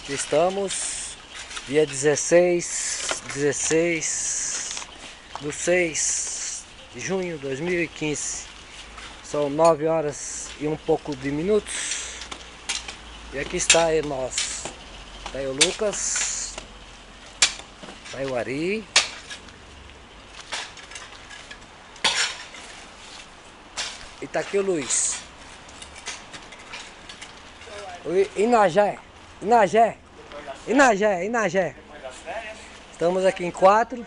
Aqui estamos, dia 16 do 6 de junho de 2015. São 9 horas e um pouco de minutos. E aqui está aí nós. Está aí o Lucas. Está aí o Ari. E está aqui o Luiz. Inagé. Estamos aqui em 4.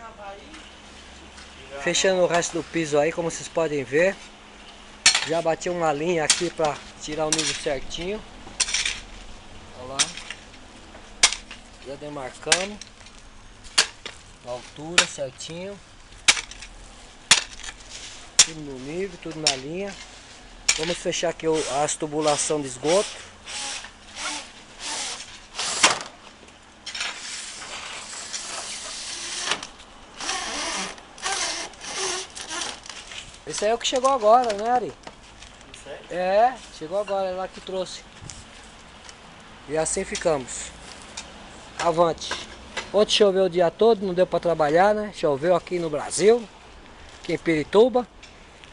Fechando o resto do piso aí, como vocês podem ver. Já bati uma linha aqui para tirar o nível certinho. Olha lá. Já demarcamos a altura certinho. Tudo no nível, tudo na linha. Vamos fechar aqui as tubulação de esgoto. Esse aí é o que chegou agora, né, Ari? Isso aí? É, chegou agora, é lá que trouxe. E assim ficamos. Avante. Ontem choveu o dia todo, não deu para trabalhar, né? Choveu aqui no Brasil, aqui em Pirituba.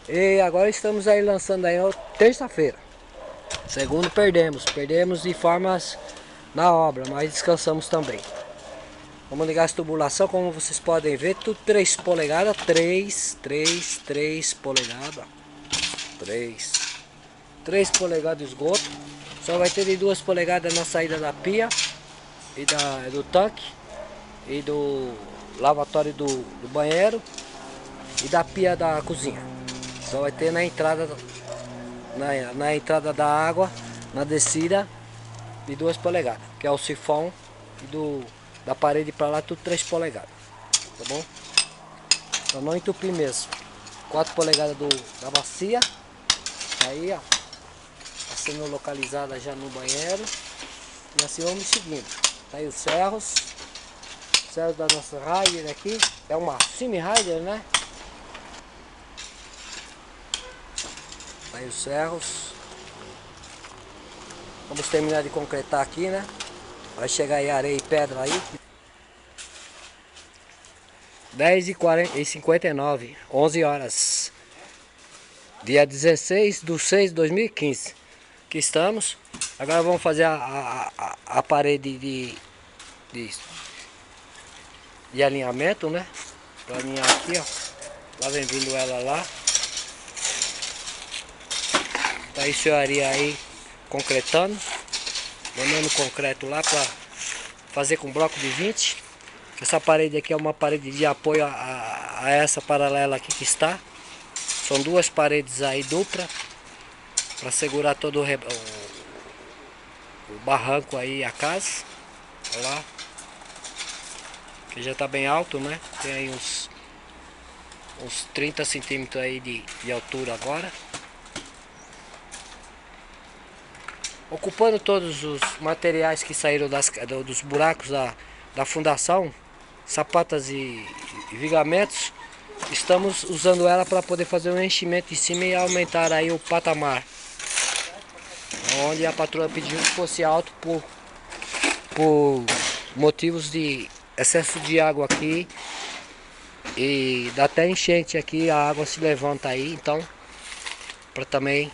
E agora estamos aí lançando aí terça-feira. Segundo perdemos de formas na obra, mas descansamos também. Vamos ligar essa tubulação, como vocês podem ver, tudo 3 polegadas, 3 polegadas, 3 polegadas de esgoto. Só vai ter de 2 polegadas na saída da pia e do tanque e do lavatório do banheiro e da pia da cozinha. Só vai ter na entrada, na entrada da água, na descida, de 2 polegadas, que é o sifão e da parede para lá, tudo 3 polegadas, tá bom? Pra não entupir mesmo. 4 polegadas da bacia, aí ó, tá sendo localizada já no banheiro. E assim vamos seguindo. Tá aí os serros da nossa Rider aqui, é uma Semi Rider, né? Tá aí os serros. Vamos terminar de concretar aqui, né? Vai chegar aí areia e pedra aí. 10h59, 11 horas. Dia 16 de 6 de 2015. Aqui estamos. Agora vamos fazer a parede de alinhamento, né? Para alinhar aqui, ó. Lá vem vindo ela lá. Tá aí o senhoria aí concretando. Mandando concreto lá para fazer com bloco de 20. Essa parede aqui é uma parede de apoio a essa paralela aqui que está. São 2 paredes aí dupla para segurar todo o barranco aí, a casa. Olha lá. Que já está bem alto, né? Tem aí uns 30 centímetros aí de altura agora. Ocupando todos os materiais que saíram dos buracos da fundação, sapatas e vigamentos, estamos usando ela para poder fazer um enchimento em cima e aumentar aí o patamar. Onde a patroa pediu que fosse alto por motivos de excesso de água aqui e dá até enchente aqui, a água se levanta aí, então para também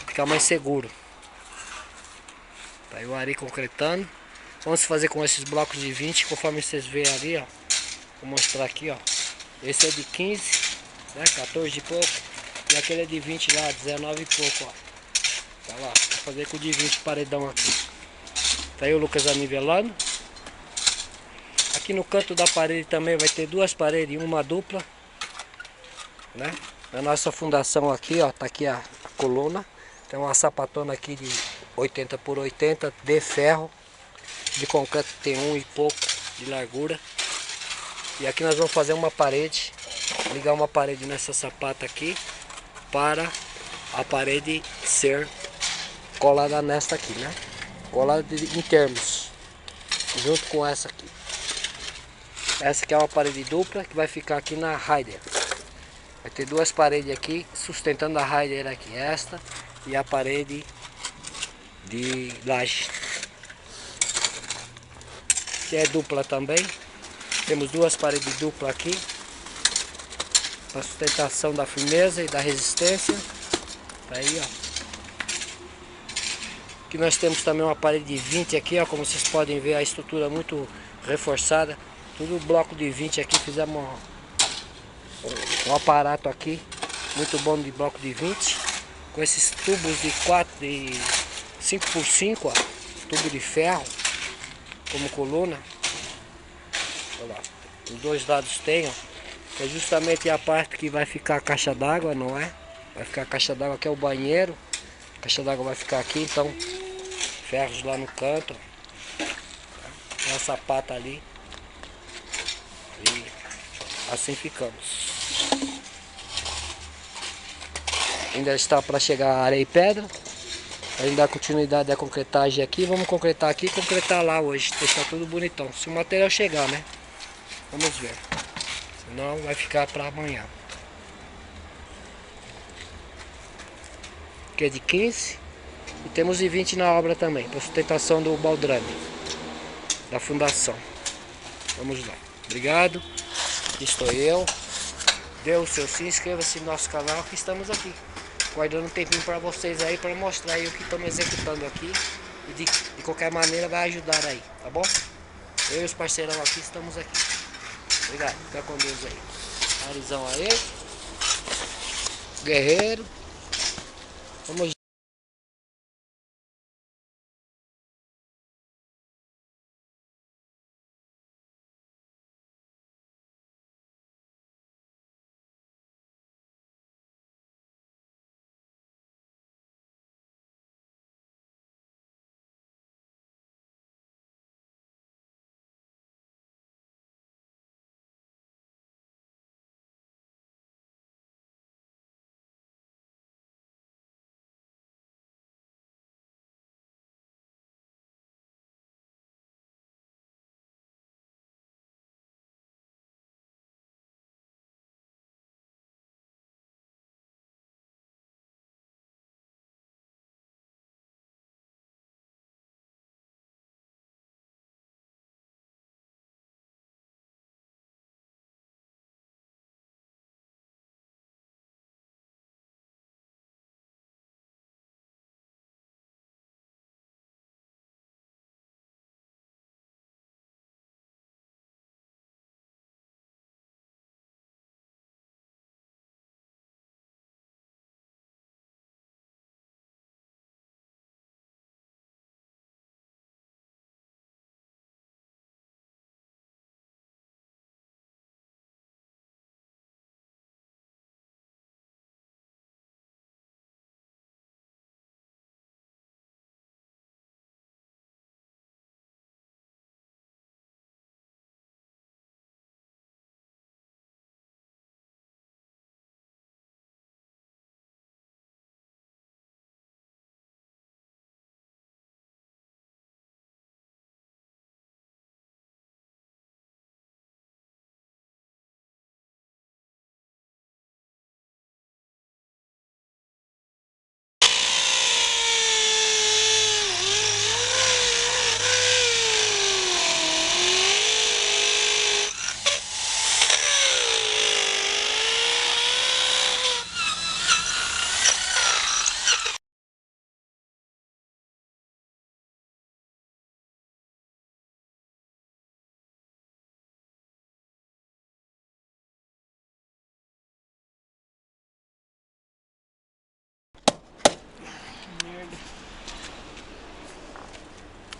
ficar mais seguro. Tá aí o Ari concretando. Vamos fazer com esses blocos de 20, conforme vocês veem ali, ó. Vou mostrar aqui, ó. Esse é de 15, né? 14 e pouco. E aquele é de 20 lá, 19 e pouco, ó. Tá lá. Vou fazer com o de 20 paredão aqui. Tá aí o Lucas anivelando. Aqui no canto da parede também vai ter 2 paredes e uma dupla, né? Na nossa fundação aqui, ó. Tá aqui a coluna. Tem uma sapatona aqui de 80 por 80 de ferro. De concreto tem 1 e pouco de largura. E aqui nós vamos fazer uma parede, ligar uma parede nessa sapata aqui, para a parede ser colada nesta aqui, né? Colada em termos, junto com essa aqui. Essa aqui é uma parede dupla que vai ficar aqui na Rider. Vai ter 2 paredes aqui sustentando a Rider aqui, esta e a parede de laje. que é dupla também. Temos duas paredes duplas aqui, para sustentação da firmeza e da resistência. Tá aí, ó. Aqui nós temos também uma parede de 20 aqui, ó, como vocês podem ver, a estrutura muito reforçada. Tudo bloco de 20 aqui, fizemos um aparato aqui, muito bom de bloco de 20. Com esses tubos de 5x5, ó, tubo de ferro, como coluna. Olha lá, os dois lados tem, ó. É justamente a parte que vai ficar a caixa d'água, não é? Vai ficar a caixa d'água, aqui é o banheiro. A caixa d'água vai ficar aqui, então ferros lá no canto. Tem a sapata ali. E assim ficamos. Ainda está para chegar areia e pedra. A gente dá continuidade à concretagem aqui. Vamos concretar aqui e concretar lá hoje. Deixar tudo bonitão. Se o material chegar, né? Vamos ver. Senão vai ficar para amanhã. Aqui é de 15. E temos de 20 na obra também, para sustentação do baldrame, da fundação. Vamos lá. Obrigado. Aqui estou eu. Dê o seu sim, inscreva-se no nosso canal que estamos aqui. Guardando um tempinho para vocês aí, para mostrar aí o que estamos executando aqui. E de qualquer maneira vai ajudar aí, tá bom? Eu e os parceirão aqui estamos aqui. Obrigado. Fica com Deus aí. Arizão aí. Guerreiro. Vamos.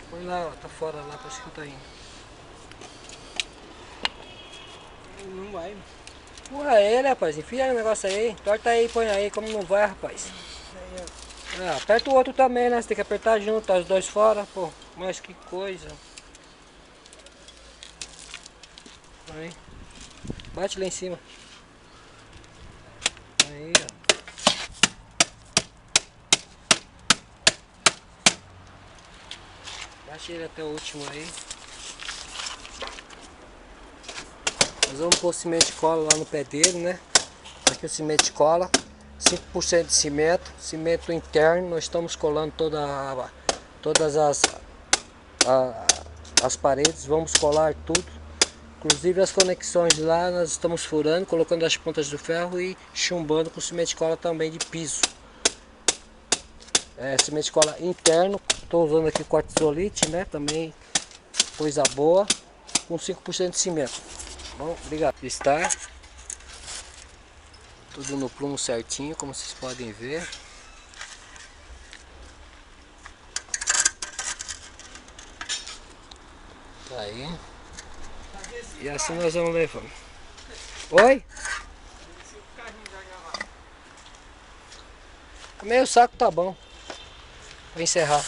Põe lá, ó, tá fora lá, parece que tá indo. Não vai. Porra ele, rapaz, enfia o negócio aí, torta aí, põe aí, como não vai, rapaz. Ah, aperta o outro também, né? Você tem que apertar junto, tá os dois fora, pô. Mas que coisa. Aí. Bate lá em cima. Aí, ó. Bate ele até o último aí. Nós vamos pôr cimento de cola lá no pé dele, né? Aqui o cimento de cola. 5% de cimento. Cimento interno. Nós estamos colando todas as as paredes, vamos colar tudo. Inclusive as conexões lá nós estamos furando, colocando as pontas do ferro e chumbando com cimento de cola também de piso. Cimento de cola interno, estou usando aqui quartzolite, né? Também coisa boa, com 5% de cimento. Bom, obrigado. Está tudo no prumo certinho, como vocês podem ver. Tá aí. E assim nós vamos levando. Oi? Meio saco tá bom. Vou encerrar.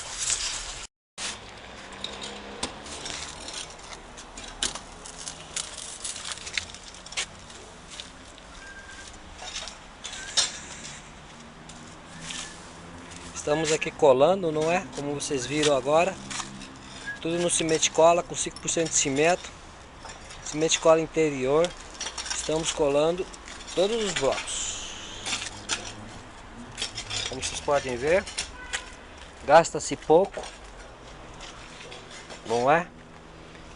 Estamos aqui colando, não é? Como vocês viram agora. Tudo no cimento de cola com 5% de cimento. Cimento de cola interior. Estamos colando todos os blocos. Como vocês podem ver, gasta-se pouco, não é?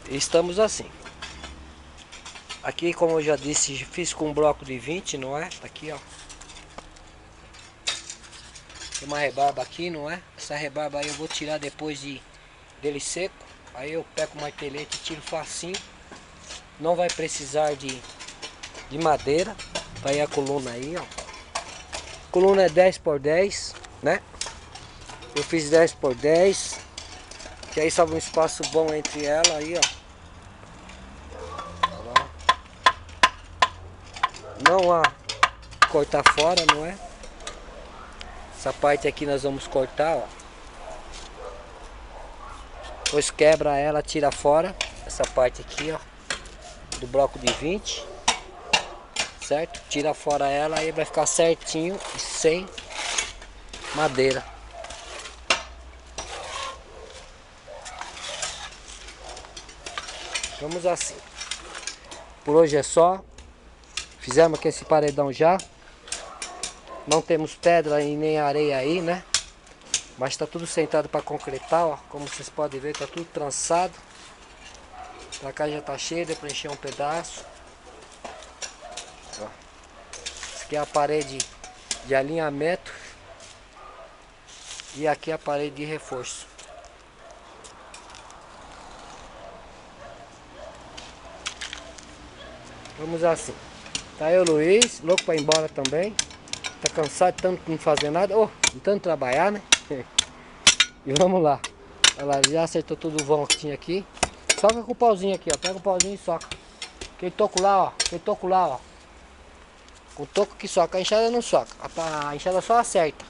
E estamos assim. Aqui, como eu já disse, fiz com um bloco de 20, não é? Tá aqui, ó. Tem uma rebarba aqui, não é? Essa rebarba aí eu vou tirar depois dele seco. Aí eu pego o martelete e tiro facinho. Não vai precisar de madeira. Tá aí a coluna aí, ó. A coluna é 10 por 10, né? Eu fiz 10 por 10. Que aí sobe um espaço bom entre ela aí, ó. Não há cortar fora, não é? Essa parte aqui nós vamos cortar, ó. Depois quebra ela, tira fora. Essa parte aqui, ó, do bloco de 20. Certo? Tira fora ela, aí vai ficar certinho e sem madeira. Vamos assim. Por hoje é só. Fizemos aqui esse paredão já. Não temos pedra e nem areia aí, né? Mas está tudo sentado para concretar, ó. Como vocês podem ver, está tudo trançado. Pra cá já está cheio, deu para encher um pedaço. Ó. Essa aqui é a parede de alinhamento. E aqui a parede de reforço. Vamos assim. Tá aí o Luiz, louco para ir embora também. Tá cansado de tanto não fazer nada, de tanto trabalhar, né? E vamos lá. Olha lá, já acertou tudo o vão que tinha aqui. Soca com o pauzinho aqui, ó. Pega o pauzinho e soca. Aquele toco lá, ó. Aquele toco lá, ó. Com o toco que soca, a enxada não soca. A enxada só acerta.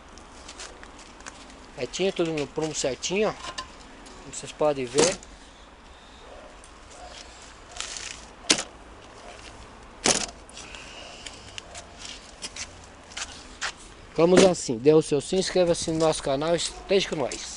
Retinho, tudo no prumo certinho, ó. Como vocês podem ver. Vamos assim, dê o seu sim, inscreva-se no nosso canal, esteja com nós.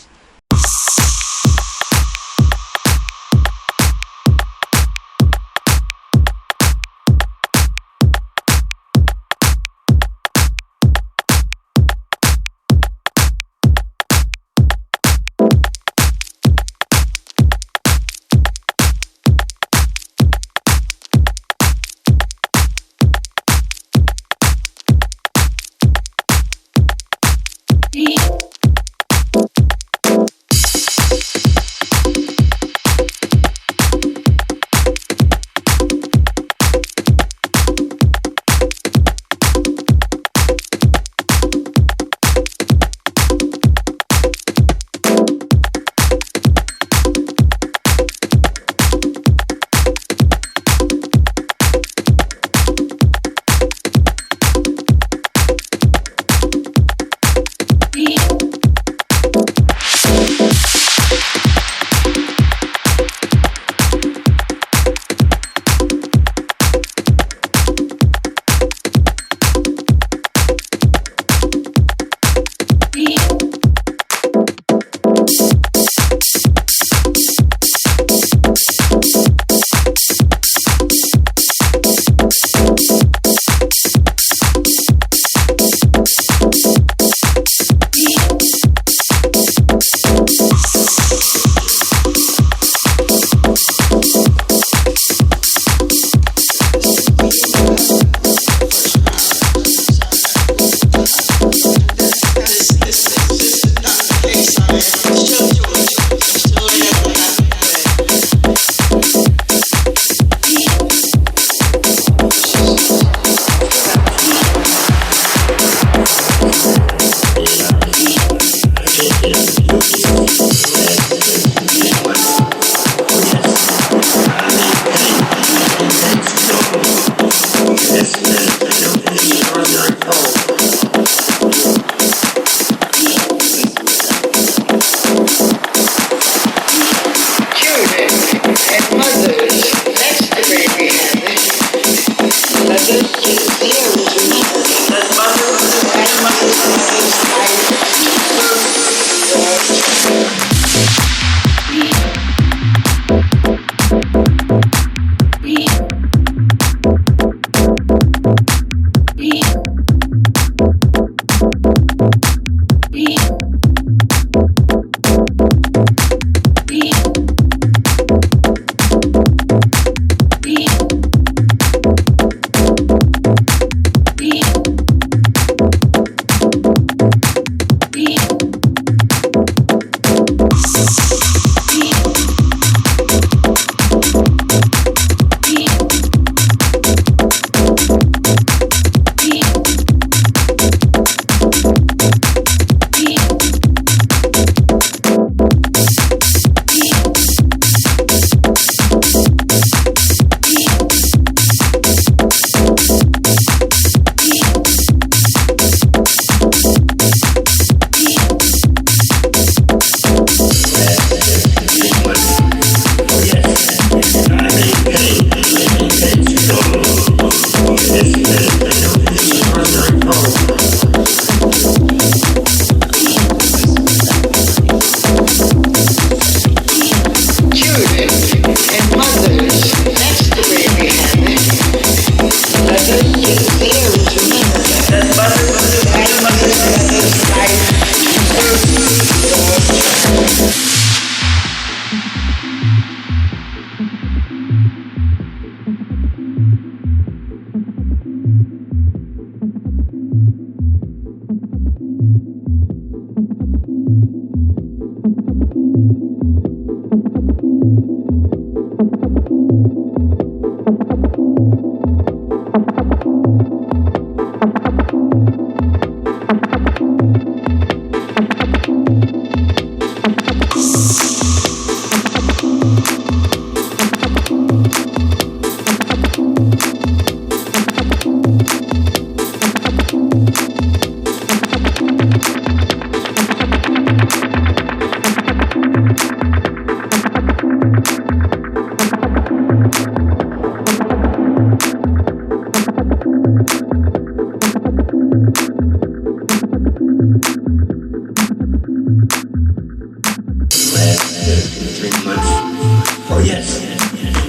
Oh yes,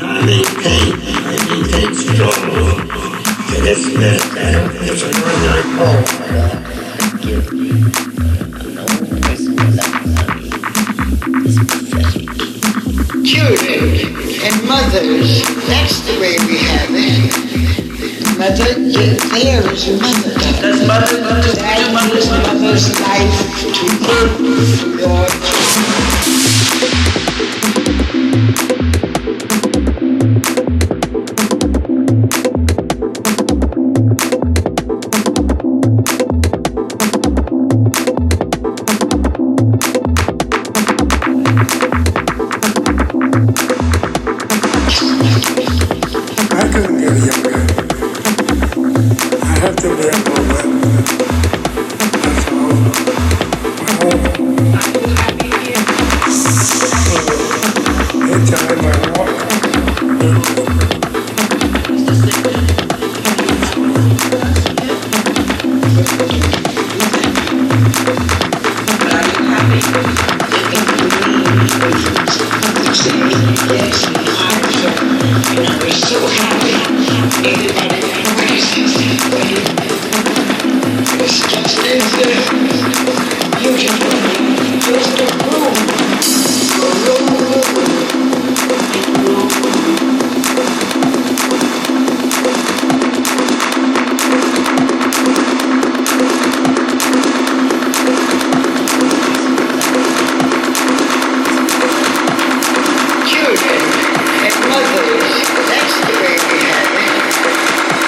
I maintain strong. This man is an ordinary Children and mothers, that's the way we have it. Mother, there is mother. That is mother's life to give your children. I couldn't get younger. I have to be a moment. That's all. My home. Anytime I walk. Yes, I was so happy. Everybody praises it's just as beautiful. Just a Children and mothers, that's the way we have it.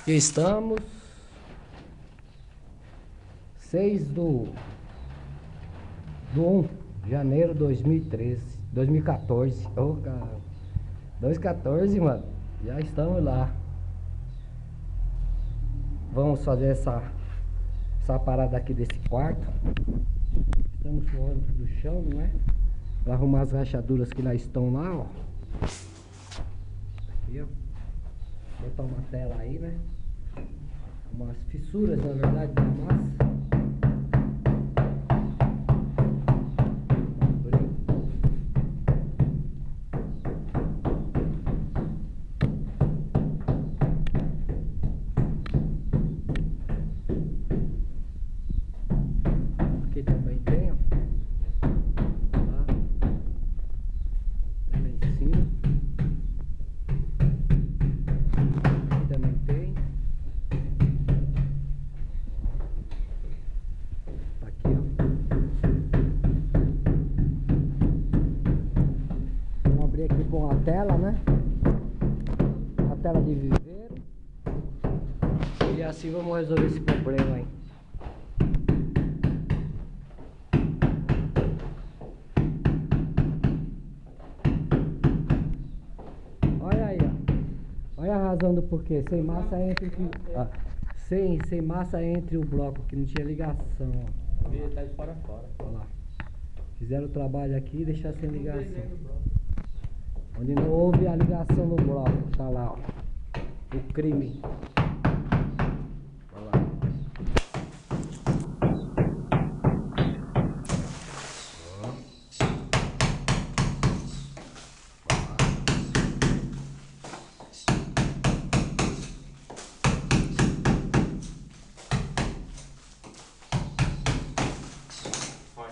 Aqui estamos. 6 de janeiro de 2014. Ô, cara. 2014, mano. Já estamos lá. Vamos fazer essa parada aqui desse quarto. Estamos forrando do chão, não é? Pra arrumar as rachaduras que lá estão lá, ó. Aqui, ó. Botar uma tela aí, né? Umas fissuras, na verdade, da massa. Aqui também tem, ó. Lá. Lá em cima. Aqui também tem. Tá aqui, ó. Vamos abrir aqui com a tela, né? A tela de viveiro. E assim vamos resolver esse problema aí. Olha aí, ó. Olha a razão do porquê. Sem massa entre sem massa entre o bloco, que não tinha ligação, ó. Ele tá de fora a fora. Olha lá. Fizeram o trabalho aqui e deixaram sem ligação. Onde não houve a ligação no bloco, tá lá, ó. O crime. Olha lá.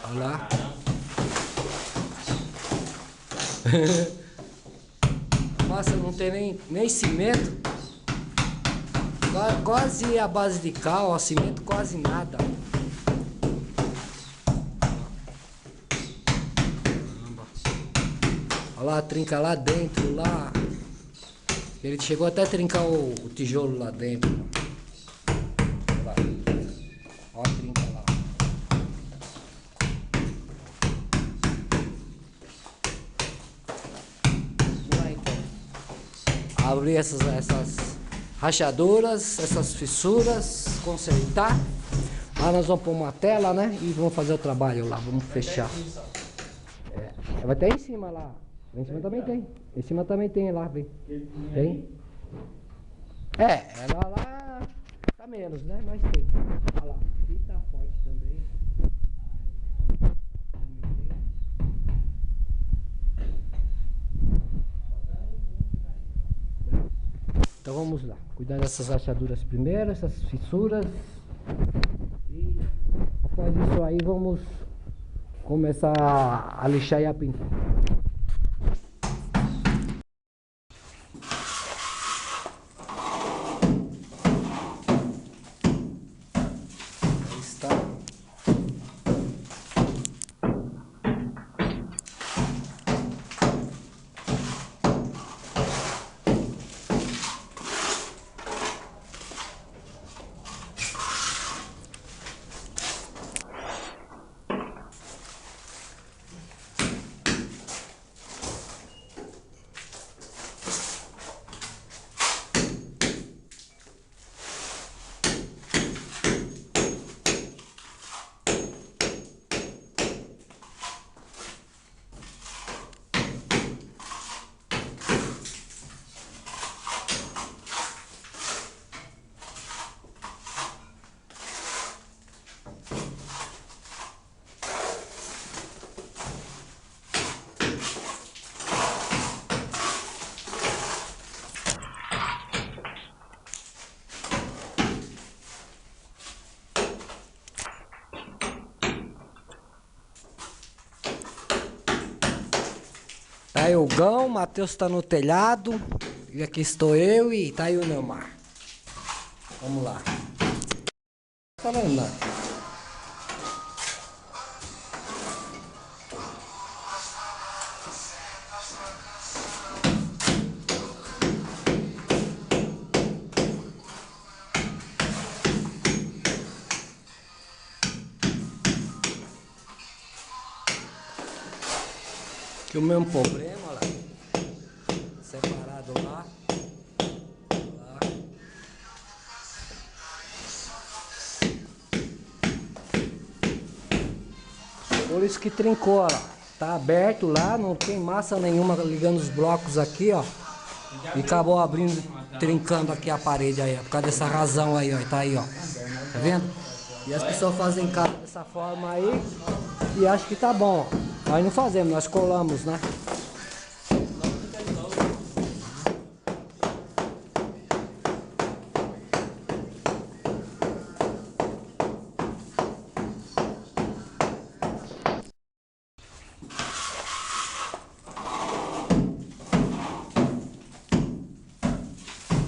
Olha lá. Massa, não tem nem cimento. Quase a base de cal, ó, cimento quase nada. Olha lá a trinca lá dentro, lá. Ele chegou até a trincar o tijolo lá dentro. Olha lá. Olha a trinca lá. Vamos lá então. Abrir essas rachaduras, essas fissuras, consertar. Lá nós vamos pôr uma tela, né? E vamos fazer o trabalho lá, vamos fechar. Vai até em cima lá. Em cima também tem. Em cima também tem lá, vem. Tem? Ela lá tá menos, né? Mas tem. Olha lá. Aqui tá forte também. Então vamos lá. Cuidar dessas rachaduras primeiro, essas fissuras. E após isso aí vamos começar a lixar e a pintar. Aí está. Tá aí o Gão, o Matheus tá no telhado. E aqui estou eu e tá aí o Neymar. Vamos lá. Tá vendo, né? Aqui o mesmo problema, lá. Separado lá. Lá. Por isso que trincou, ó. Tá aberto lá, não tem massa nenhuma ligando os blocos aqui, ó. E acabou abrindo, trincando aqui a parede aí, ó. Por causa dessa razão aí, ó. Tá aí, ó. Tá vendo? E as pessoas fazem casa dessa forma aí e acham que tá bom, ó. Nós não fazemos, nós colamos, né?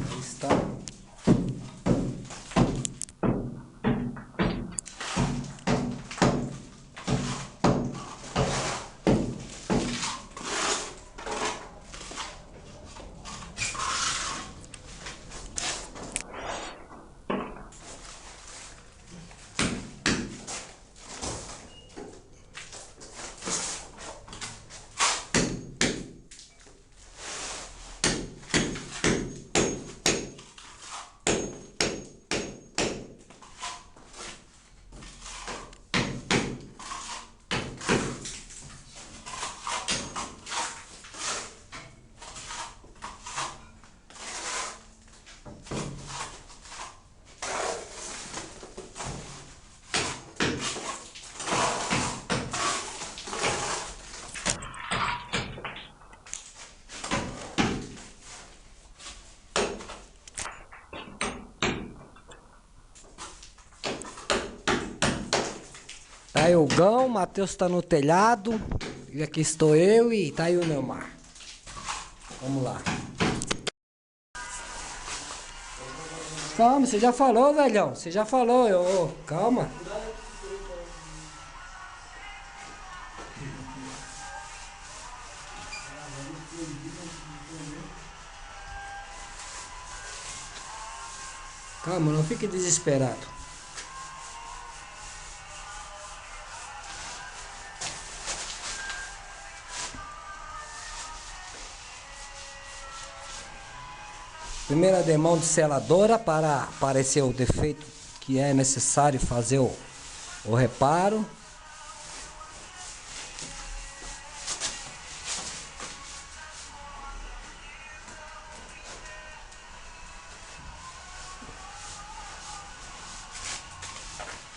Aí está. Tá aí o Gão, o Matheus tá no telhado. E aqui estou eu e tá aí o Neymar. Vamos lá. Calma, você já falou, velhão. Você já falou, eu. Calma. Calma, não fique desesperado. Primeira demão de seladora para aparecer o defeito que é necessário fazer o reparo.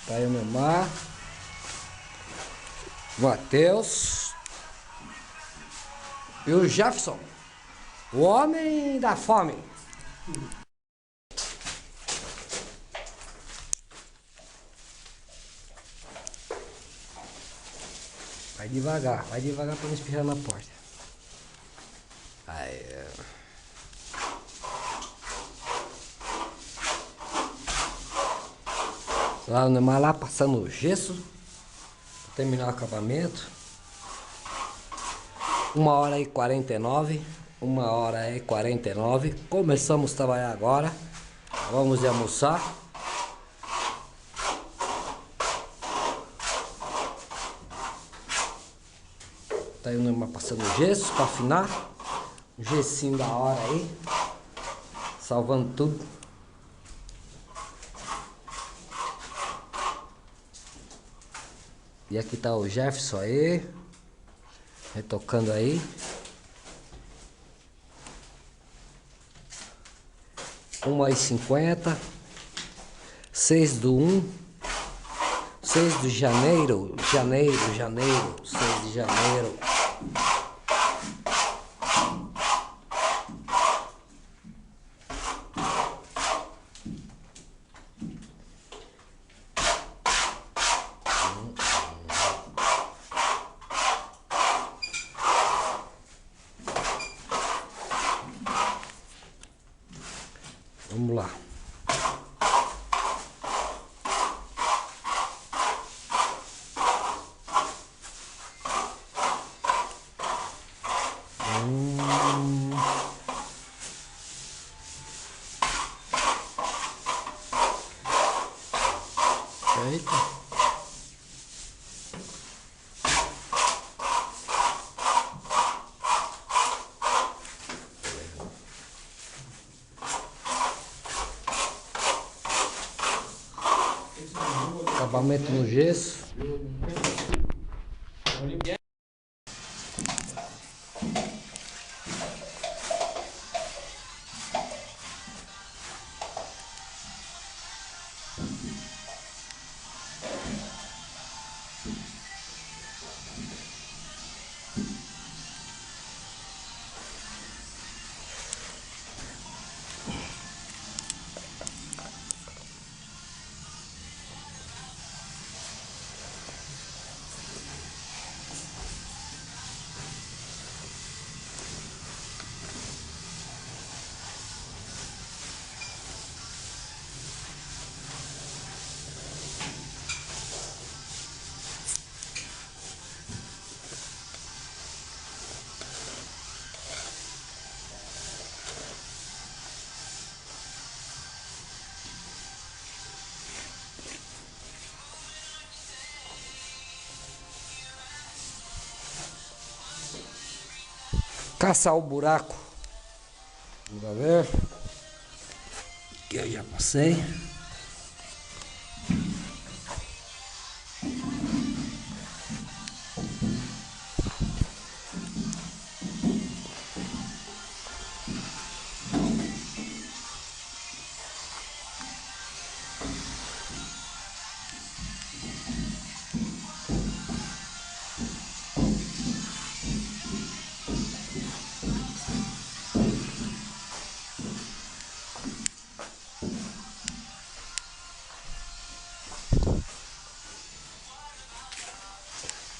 Tá aí o Neymar, o Matheus e o Jefferson, o homem da fome. Vai devagar para não espirrar na porta. Aí. Lá no Neymar lá passando o gesso para terminar o acabamento. 1h49. 1h49. Começamos a trabalhar agora. Vamos almoçar. Tá aí o Neymar passando o gesso para afinar. Um gessinho da hora aí. Salvando tudo. E aqui tá o Jefferson aí. Retocando aí. 1h50. 6/1. 6 de janeiro. 6 de janeiro. Vamos lá. Eita. Acabamento no gesso. Caçar o buraco. Vamos ver. Aqui eu já passei.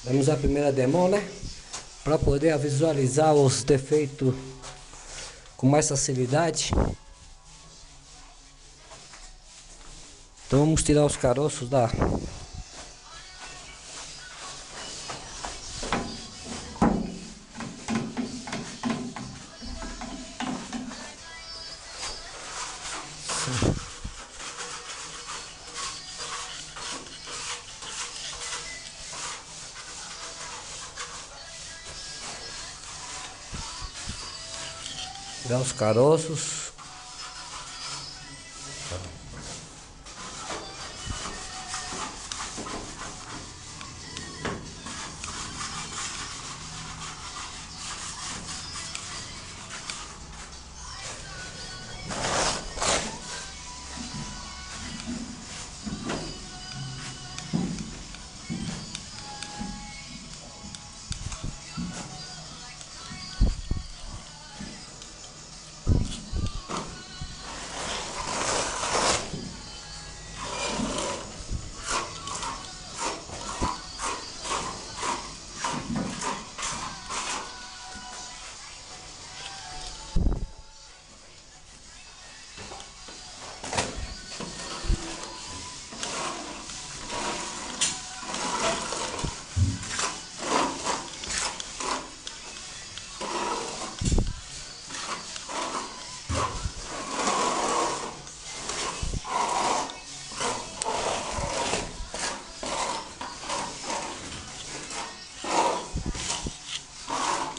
Damos a primeira demão, né? Para poder visualizar os defeitos com mais facilidade. Então vamos tirar os caroços da... Tirar os caroços.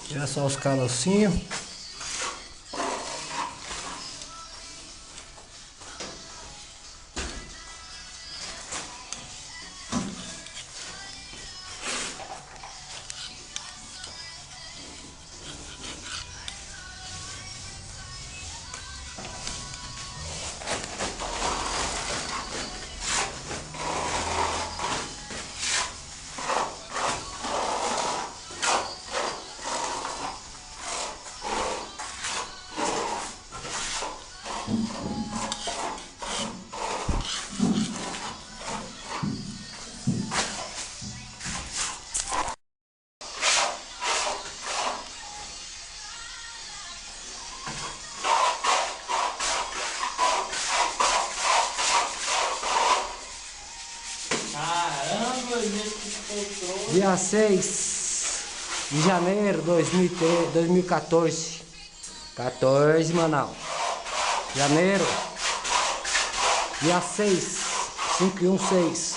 Tirar só os carocinhos. Dia 6 de janeiro de 2014. 14, Manaus. Janeiro. Dia 6. 5 e 1, 6.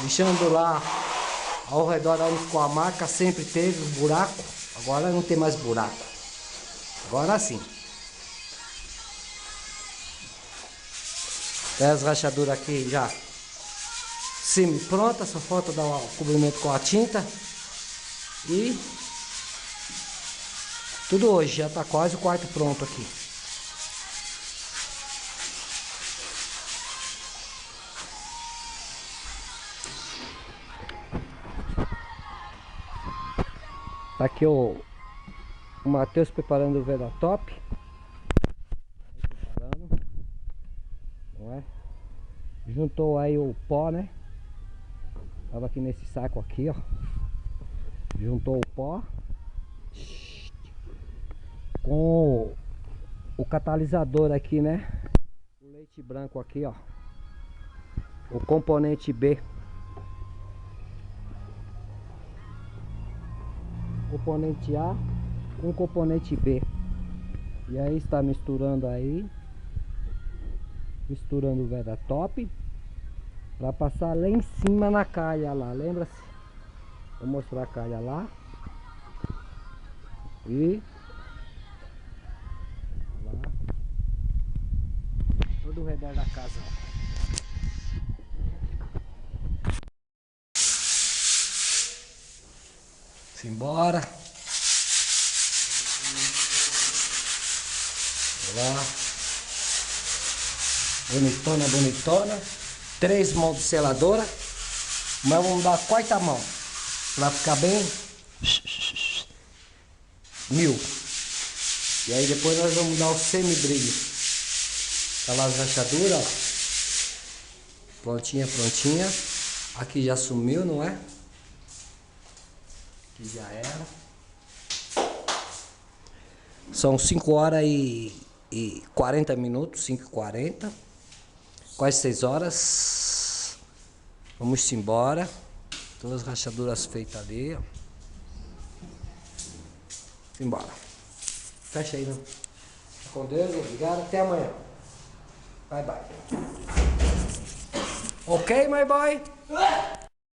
Deixando lá Ao redor onde ficou a marca sempre teve um buraco. Agora não tem mais buraco. Agora sim. Tem as rachaduras aqui já semi-pronta, só falta dar o cobrimento com a tinta. E tudo hoje, já está quase o quarto pronto aqui. Tá aqui o Matheus preparando o Veratop. Preparando. Não é? Juntou aí o pó, né? Tava aqui nesse saco aqui, ó. Juntou o pó com o catalisador aqui, né? O leite branco aqui, ó. O componente B. Componente A com componente B. E aí está misturando aí. Misturando o Veratop para passar lá em cima na calha lá. Lembra-se? Vou mostrar a calha lá. E lá. Todo o redor da casa. Simbora. Lá. Bonitona, bonitona. 3 mãos de seladora. Mas vamos dar a quarta mão. Pra ficar bem. 1000. E aí depois nós vamos dar o semi-brilho. Aquelas rachaduras, ó. Prontinha, prontinha. Aqui já sumiu, não é? Aqui já era. São 5 horas e 40 minutos, 5h40. Quase 6 horas. Vamos embora. Todas as rachaduras feitas ali, ó. Embora. Fecha aí, não. Fica com Deus, obrigado. Até amanhã. Bye, bye. Ok, my boy?